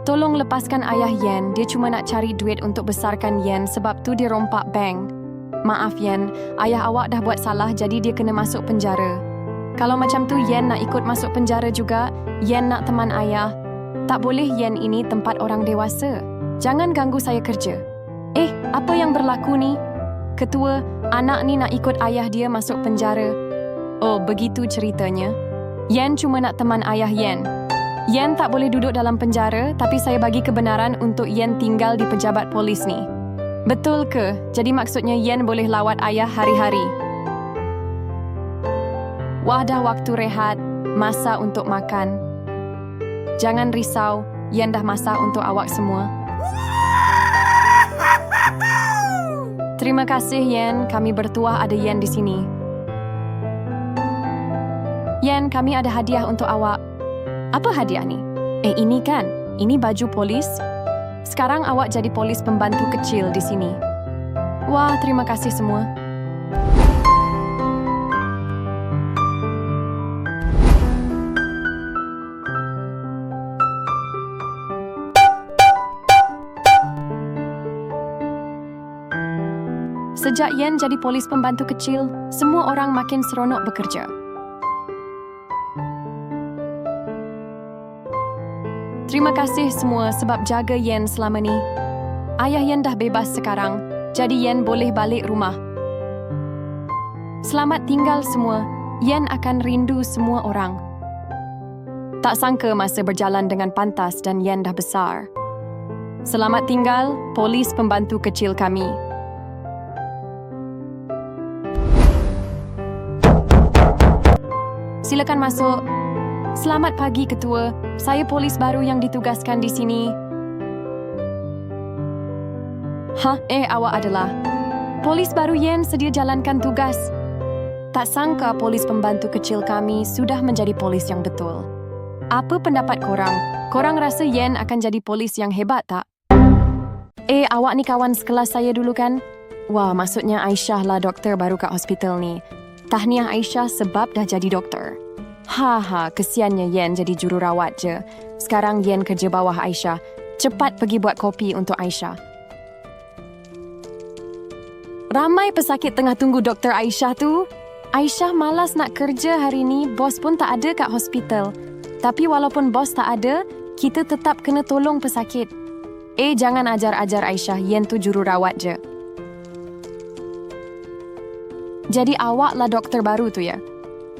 Tolong lepaskan ayah Yen, dia cuma nak cari duit untuk besarkan Yen sebab tu dia rompak bank. Maaf Yen, ayah awak dah buat salah jadi dia kena masuk penjara. Kalau macam tu Yen nak ikut masuk penjara juga, Yen nak teman ayah. Tak boleh Yen ini tempat orang dewasa. Jangan ganggu saya kerja. Apa yang berlaku ni? Ketua, anak ni nak ikut ayah dia masuk penjara. Oh, begitu ceritanya. Yen cuma nak teman ayah Yen. Yen tak boleh duduk dalam penjara, tapi saya bagi kebenaran untuk Yen tinggal di pejabat polis ni. Betul ke? Jadi maksudnya Yen boleh lawat ayah hari-hari. Wah, dah waktu rehat, masa untuk makan. Jangan risau, Yen dah masak untuk awak semua. Terima kasih Yen, kami bertuah ada Yen di sini. Yen, kami ada hadiah untuk awak. Apa hadiah ni? Ini kan? Ini baju polis. Sekarang awak jadi polis pembantu kecil di sini. Wah, terima kasih semua. Sejak Yen jadi polis pembantu kecil, semua orang makin seronok bekerja. Terima kasih semua sebab jaga Yen selama ni. Ayah Yen dah bebas sekarang, jadi Yen boleh balik rumah. Selamat tinggal semua. Yen akan rindu semua orang. Tak sangka masa berjalan dengan pantas dan Yen dah besar. Selamat tinggal, polis pembantu kecil kami. Silakan masuk. Selamat pagi, Ketua. Saya polis baru yang ditugaskan di sini. Awak adalah polis baru Yen sedia jalankan tugas. Tak sangka polis pembantu kecil kami sudah menjadi polis yang betul. Apa pendapat korang? Korang rasa Yen akan jadi polis yang hebat tak? Awak ni kawan sekelas saya dulu kan? Wah, maksudnya Aisyah lah doktor baru kat hospital ni. Tahniah Aisyah sebab dah jadi doktor. Kesiannya Yen jadi jururawat je. Sekarang Yen kerja bawah Aisyah. Cepat pergi buat kopi untuk Aisyah. Ramai pesakit tengah tunggu Dr. Aisyah tu. Aisyah malas nak kerja hari ni, bos pun tak ada kat hospital. Tapi walaupun bos tak ada, kita tetap kena tolong pesakit. Jangan ajar-ajar Aisyah, Yen tu jururawat je. Jadi awaklah doktor baru tu ya?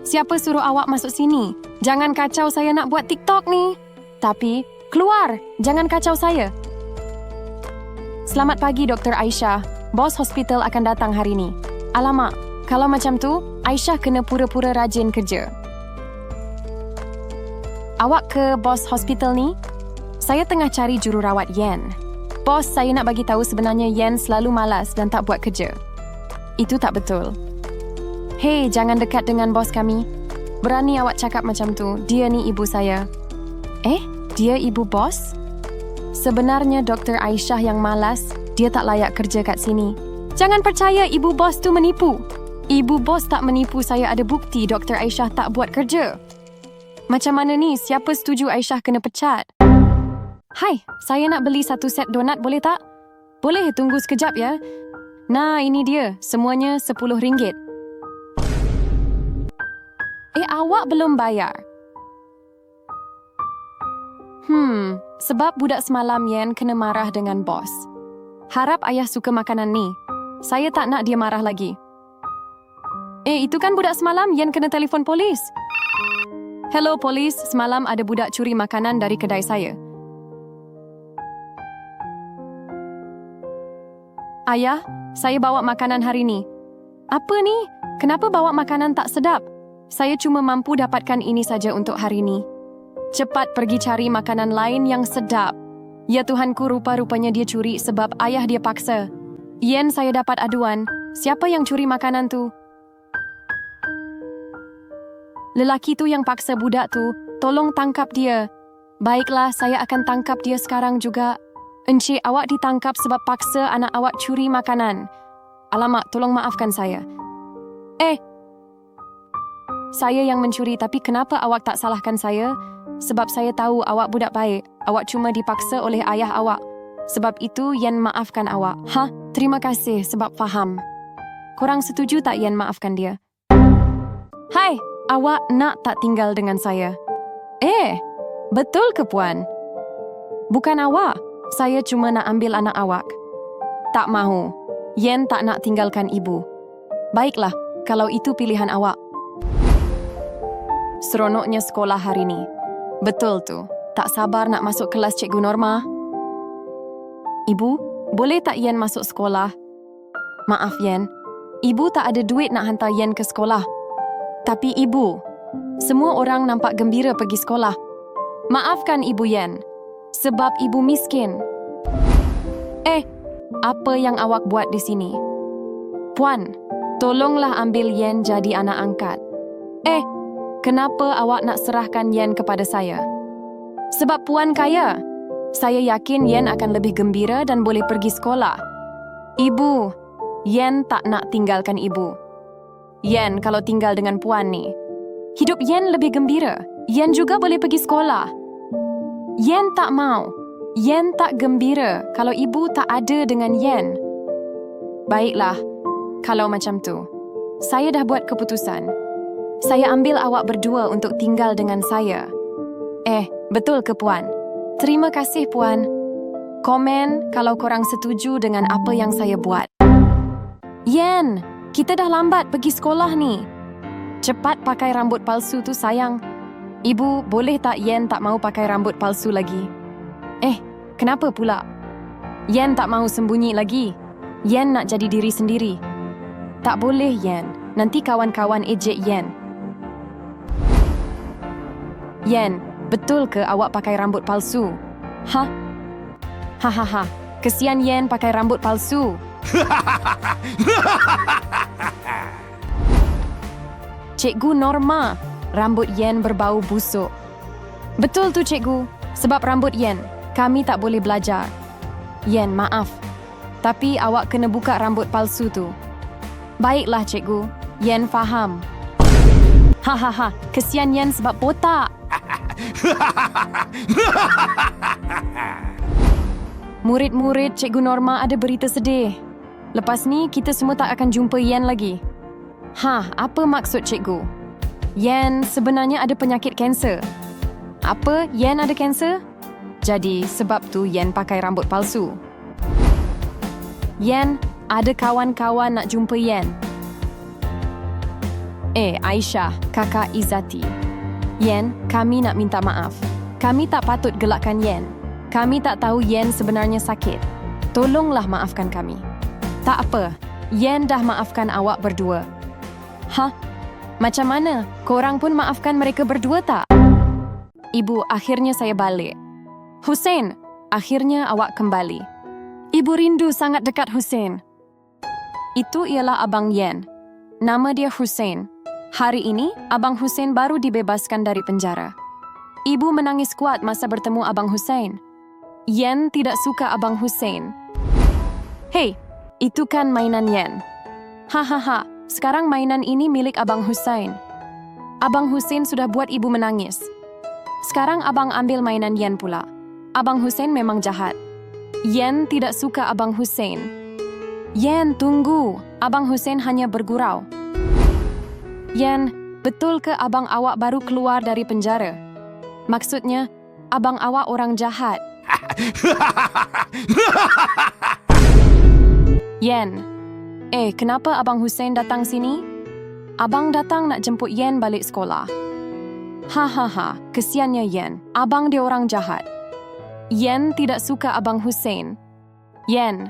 Siapa suruh awak masuk sini? Jangan kacau saya nak buat TikTok ni. Tapi, keluar! Jangan kacau saya. Selamat pagi, Dr. Aisyah. Bos hospital akan datang hari ni. Alamak, kalau macam tu, Aisyah kena pura-pura rajin kerja. Awak ke bos hospital ni? Saya tengah cari jururawat Yen. Bos, saya nak bagi tahu sebenarnya Yen selalu malas dan tak buat kerja. Itu tak betul. Jangan dekat dengan bos kami. Berani awak cakap macam tu. Dia ni ibu saya. Dia ibu bos? Sebenarnya Dr. Aisyah yang malas. Dia tak layak kerja kat sini. Jangan percaya ibu bos tu menipu. Ibu bos tak menipu, saya ada bukti Dr. Aisyah tak buat kerja. Macam mana ni? Siapa setuju Aisyah kena pecat? Hai, saya nak beli 1 set donat boleh tak? Boleh, tunggu sekejap ya. Nah, ini dia. Semuanya RM10. Awak belum bayar. Sebab budak semalam Yen kena marah dengan bos. Harap ayah suka makanan ni. Saya tak nak dia marah lagi. Itu kan budak semalam Yen kena telefon polis. Hello polis, semalam ada budak curi makanan dari kedai saya. Ayah, saya bawa makanan hari ni. Apa ni? Kenapa bawa makanan tak sedap? Saya cuma mampu dapatkan ini saja untuk hari ni. Cepat pergi cari makanan lain yang sedap. Ya Tuhanku, rupa-rupanya dia curi sebab ayah dia paksa. Yen, saya dapat aduan. Siapa yang curi makanan tu? Lelaki tu yang paksa budak tu. Tolong tangkap dia. Baiklah, saya akan tangkap dia sekarang juga. Encik, awak ditangkap sebab paksa anak awak curi makanan. Alamak, tolong maafkan saya. Saya yang mencuri, tapi kenapa awak tak salahkan saya? Sebab saya tahu awak budak baik. Awak cuma dipaksa oleh ayah awak. Sebab itu Yen maafkan awak. Terima kasih sebab faham. Korang setuju tak Yen maafkan dia? Hai, awak nak tak tinggal dengan saya? Betul ke puan? Bukan awak. Saya cuma nak ambil anak awak. Tak mahu. Yen tak nak tinggalkan ibu. Baiklah, kalau itu pilihan awak. Seronoknya sekolah hari ni. Betul tu. Tak sabar nak masuk kelas Cikgu Norma. Ibu, boleh tak Yen masuk sekolah? Maaf Yen, ibu tak ada duit nak hantar Yen ke sekolah. Tapi ibu, semua orang nampak gembira pergi sekolah. Maafkan ibu Yen, sebab ibu miskin. Apa yang awak buat di sini? Puan, tolonglah ambil Yen jadi anak angkat. Kenapa awak nak serahkan Yen kepada saya? Sebab puan kaya. Saya yakin Yen akan lebih gembira dan boleh pergi sekolah. Ibu, Yen tak nak tinggalkan ibu. Yen kalau tinggal dengan puan ni, hidup Yen lebih gembira. Yen juga boleh pergi sekolah. Yen tak mau. Yen tak gembira kalau ibu tak ada dengan Yen. Baiklah, kalau macam tu, saya dah buat keputusan. Saya ambil awak berdua untuk tinggal dengan saya. Betul ke puan? Terima kasih puan. Komen kalau korang setuju dengan apa yang saya buat. Yen, kita dah lambat pergi sekolah ni. Cepat pakai rambut palsu tu sayang. Ibu, boleh tak Yen tak mau pakai rambut palsu lagi? Kenapa pula? Yen tak mau sembunyi lagi. Yen nak jadi diri sendiri. Tak boleh Yen, nanti kawan-kawan ejek Yen. Yen, betul ke awak pakai rambut palsu? Kesian Yen pakai rambut palsu. Cikgu Norma, rambut Yen berbau busuk. Betul tu cikgu, sebab rambut Yen, kami tak boleh belajar. Yen, maaf. Tapi awak kena buka rambut palsu tu. Baiklah cikgu, Yen faham. Kesian Yen sebab botak. Murid-murid Cikgu Norma ada berita sedih. Lepas ni, kita semua tak akan jumpa Yen lagi. Apa maksud cikgu? Yen sebenarnya ada penyakit kanser. Apa? Yen ada kanser? Jadi, sebab tu Yen pakai rambut palsu. Yen, ada kawan-kawan nak jumpa Yen. Aisyah, kakak Izzati. Yen, kami nak minta maaf. Kami tak patut gelakkan Yen. Kami tak tahu Yen sebenarnya sakit. Tolonglah maafkan kami. Tak apa, Yen dah maafkan awak berdua. Macam mana? Korang pun maafkan mereka berdua tak? Ibu, akhirnya saya balik. Hussein, akhirnya awak kembali. Ibu rindu sangat dekat Hussein. Itu ialah Abang Yen. Nama dia Hussein. Hari ini, Abang Hussein baru dibebaskan dari penjara. Ibu menangis kuat masa bertemu Abang Hussein. Yen tidak suka Abang Hussein. Itu kan mainan Yen. Sekarang mainan ini milik Abang Hussein. Abang Hussein sudah buat ibu menangis. Sekarang abang ambil mainan Yen pula. Abang Hussein memang jahat. Yen tidak suka Abang Hussein. Yen, tunggu. Abang Hussein hanya bergurau. Yen, betul ke abang awak baru keluar dari penjara? Maksudnya, abang awak orang jahat. Yen, kenapa Abang Hussein datang sini? Abang datang nak jemput Yen balik sekolah. Kesiannya Yen. Abang dia orang jahat. Yen tidak suka Abang Hussein. Yen,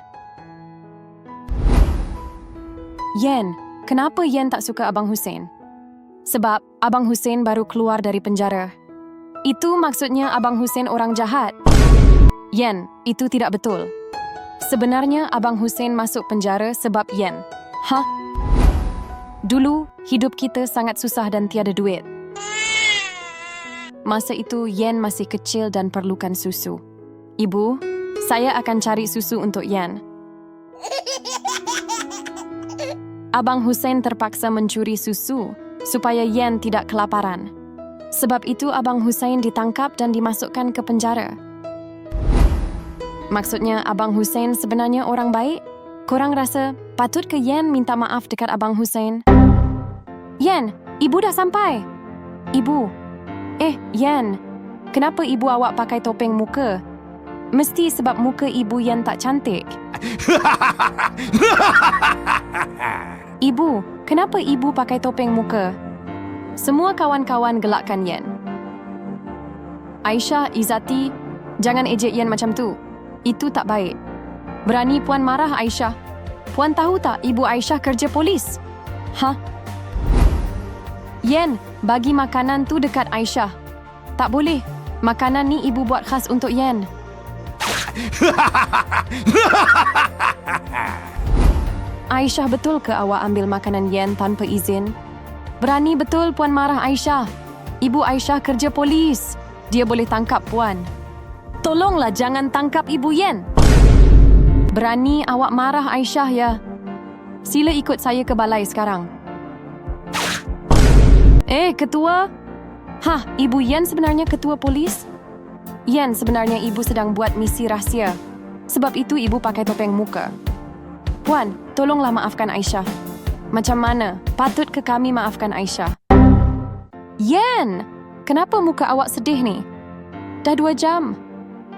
kenapa Yen tak suka Abang Hussein? Sebab Abang Hussein baru keluar dari penjara. Itu maksudnya Abang Hussein orang jahat. Yen, itu tidak betul. Sebenarnya Abang Hussein masuk penjara sebab Yen. Dulu, hidup kita sangat susah dan tiada duit. Masa itu, Yen masih kecil dan perlukan susu. Ibu, saya akan cari susu untuk Yen. Abang Hussein terpaksa mencuri susu supaya Yen tidak kelaparan. Sebab itu Abang Hussein ditangkap dan dimasukkan ke penjara. Maksudnya Abang Hussein sebenarnya orang baik? Korang rasa patut ke Yen minta maaf dekat Abang Hussein? Yen, ibu dah sampai. Ibu. Yen. Kenapa ibu awak pakai topeng muka? Mesti sebab muka ibu Yen tak cantik. Ibu, kenapa ibu pakai topeng muka? Semua kawan-kawan gelakkan Yen. Aisyah, Izzati, jangan ejek Yen macam tu. Itu tak baik. Berani Puan marah Aisyah. Puan tahu tak ibu Aisyah kerja polis? Yen, bagi makanan tu dekat Aisyah. Tak boleh. Makanan ni ibu buat khas untuk Yen. Aisyah, betul ke awak ambil makanan Yen tanpa izin? Berani betul Puan marah Aisyah. Ibu Aisyah kerja polis. Dia boleh tangkap Puan. Tolonglah jangan tangkap ibu Yen. Berani awak marah Aisyah ya. Sila ikut saya ke balai sekarang. Ketua? Ibu Yen sebenarnya ketua polis? Yen, sebenarnya ibu sedang buat misi rahsia. Sebab itu ibu pakai topeng muka. Puan, tolonglah maafkan Aisyah. Macam mana? Patut ke kami maafkan Aisyah? Yen, kenapa muka awak sedih ni? Dah 2 jam.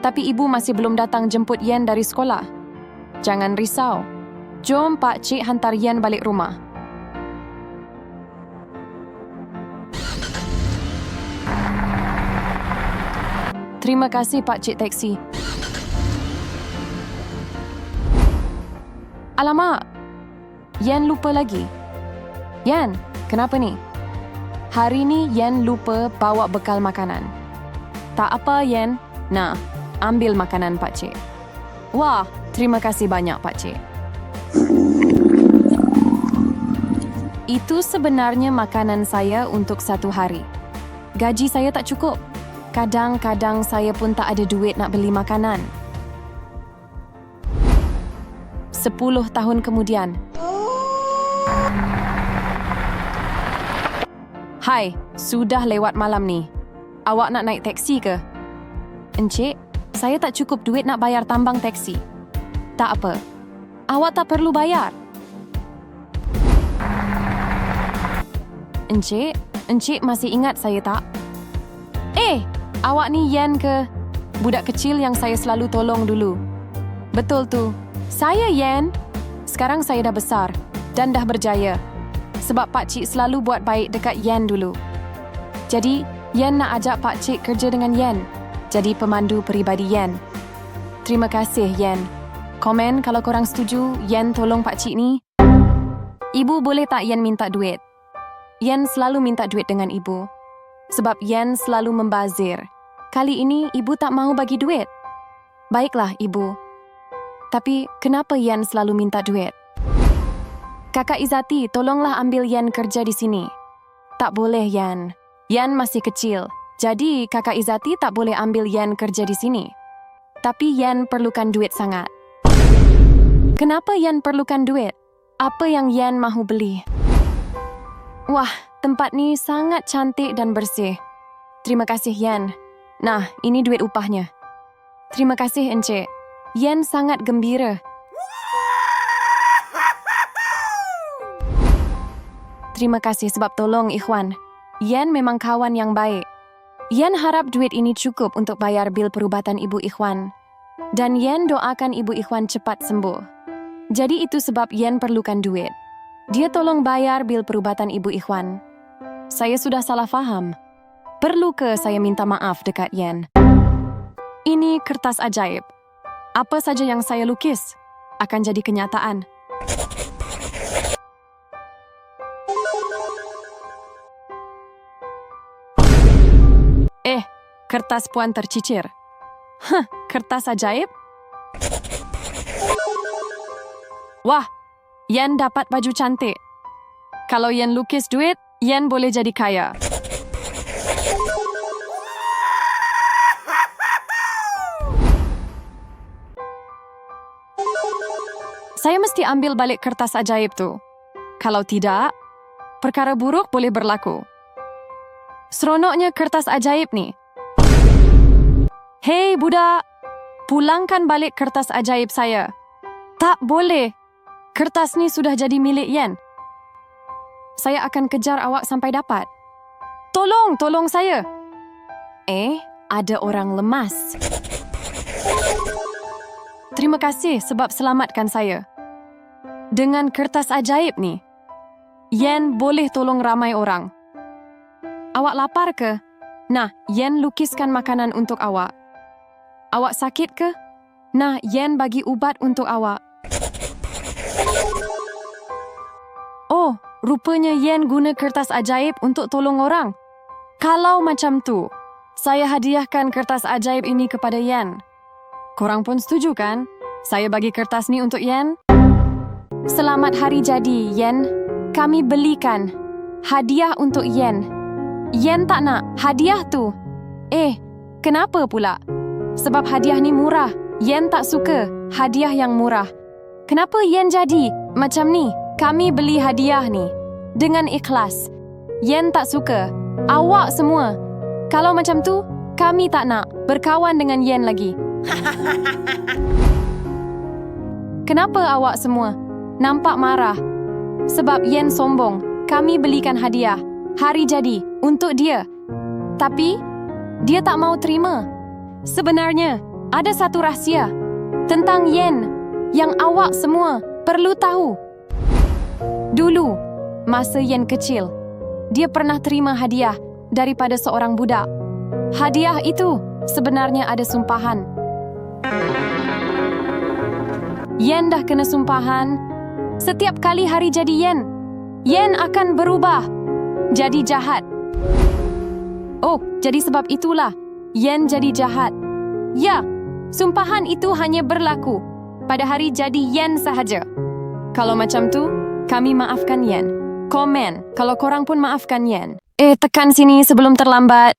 Tapi ibu masih belum datang jemput Yen dari sekolah. Jangan risau. Jom Pak Cik hantar Yen balik rumah. Terima kasih Pak Cik Taksi. Alamak, Yen lupa lagi. Yen, kenapa ni? Hari ni Yen lupa bawa bekal makanan. Tak apa Yen. Nah, ambil makanan Pak Cik. Wah, terima kasih banyak Pak Cik. Itu sebenarnya makanan saya untuk 1 hari. Gaji saya tak cukup. Kadang-kadang saya pun tak ada duit nak beli makanan. 10 tahun kemudian. Hai, sudah lewat malam ni. Awak nak naik teksi ke? Encik, saya tak cukup duit nak bayar tambang teksi. Tak apa. Awak tak perlu bayar. Encik masih ingat saya tak? Awak ni Yen ke? Budak kecil yang saya selalu tolong dulu. Betul tu. Saya Yen. Sekarang saya dah besar dan dah berjaya. Sebab Pak Cik selalu buat baik dekat Yen dulu. Jadi, Yen nak ajak Pak Cik kerja dengan Yen. Jadi pemandu peribadi Yen. Terima kasih Yen. Komen kalau korang setuju Yen tolong Pak Cik ni. Ibu boleh tak Yen minta duit? Yen selalu minta duit dengan ibu. Sebab Yen selalu membazir. Kali ini ibu tak mahu bagi duit. Baiklah ibu. Tapi kenapa Yen selalu minta duit? Kakak Izzati, tolonglah ambil Yen kerja di sini. Tak boleh Yen. Yen masih kecil. Jadi kakak Izzati tak boleh ambil Yen kerja di sini. Tapi Yen perlukan duit sangat. Kenapa Yen perlukan duit? Apa yang Yen mahu beli? Wah, tempat ni sangat cantik dan bersih. Terima kasih Yen. Nah, ini duit upahnya. Terima kasih Encik. Yen sangat gembira. Terima kasih sebab tolong Ikhwan. Yen memang kawan yang baik. Yen harap duit ini cukup untuk bayar bil perubatan Ibu Ikhwan. Dan Yen doakan Ibu Ikhwan cepat sembuh. Jadi itu sebab Yen perlukan duit. Dia tolong bayar bil perubatan Ibu Ikhwan. Saya sudah salah faham. Perlu ke saya minta maaf dekat Yen? Ini kertas ajaib. Apa saja yang saya lukis akan jadi kenyataan. Kertas Puan tercicir. Kertas ajaib? Wah, Yen dapat baju cantik. Kalau Yen lukis duit, Yen boleh jadi kaya. Saya mesti ambil balik kertas ajaib tu. Kalau tidak, perkara buruk boleh berlaku. Seronoknya kertas ajaib ni. Hei budak, pulangkan balik kertas ajaib saya. Tak boleh. Kertas ni sudah jadi milik Yen. Saya akan kejar awak sampai dapat. Tolong saya. Ada orang lemas. Terima kasih sebab selamatkan saya. Dengan kertas ajaib ni, Yen boleh tolong ramai orang. Awak lapar ke? Nah, Yen lukiskan makanan untuk awak. Awak sakit ke? Nah, Yen bagi ubat untuk awak. Oh, rupanya Yen guna kertas ajaib untuk tolong orang. Kalau macam tu, saya hadiahkan kertas ajaib ini kepada Yen. Korang pun setuju kan? Saya bagi kertas ni untuk Yen. Selamat hari jadi, Yen. Kami belikan hadiah untuk Yen. Yen tak nak hadiah tu. Kenapa pula? Sebab hadiah ni murah. Yen tak suka hadiah yang murah. Kenapa Yen jadi macam ni? Kami beli hadiah ni dengan ikhlas. Yen tak suka. Awak semua. Kalau macam tu, kami tak nak berkawan dengan Yen lagi. Kenapa awak semua nampak marah? Sebab Yen sombong. Kami belikan hadiah hari jadi untuk dia. Tapi dia tak mau terima. Sebenarnya ada satu rahsia tentang Yen yang awak semua perlu tahu. Dulu, masa Yen kecil, dia pernah terima hadiah daripada seorang budak. Hadiah itu sebenarnya ada sumpahan. Yen dah kena sumpahan. Setiap kali hari jadi Yen, Yen akan berubah jadi jahat. Oh, jadi sebab itulah Yen jadi jahat. Ya, sumpahan itu hanya berlaku pada hari jadi Yen sahaja. Kalau macam tu, kami maafkan Yen. Komen kalau korang pun maafkan Yen. Tekan sini sebelum terlambat.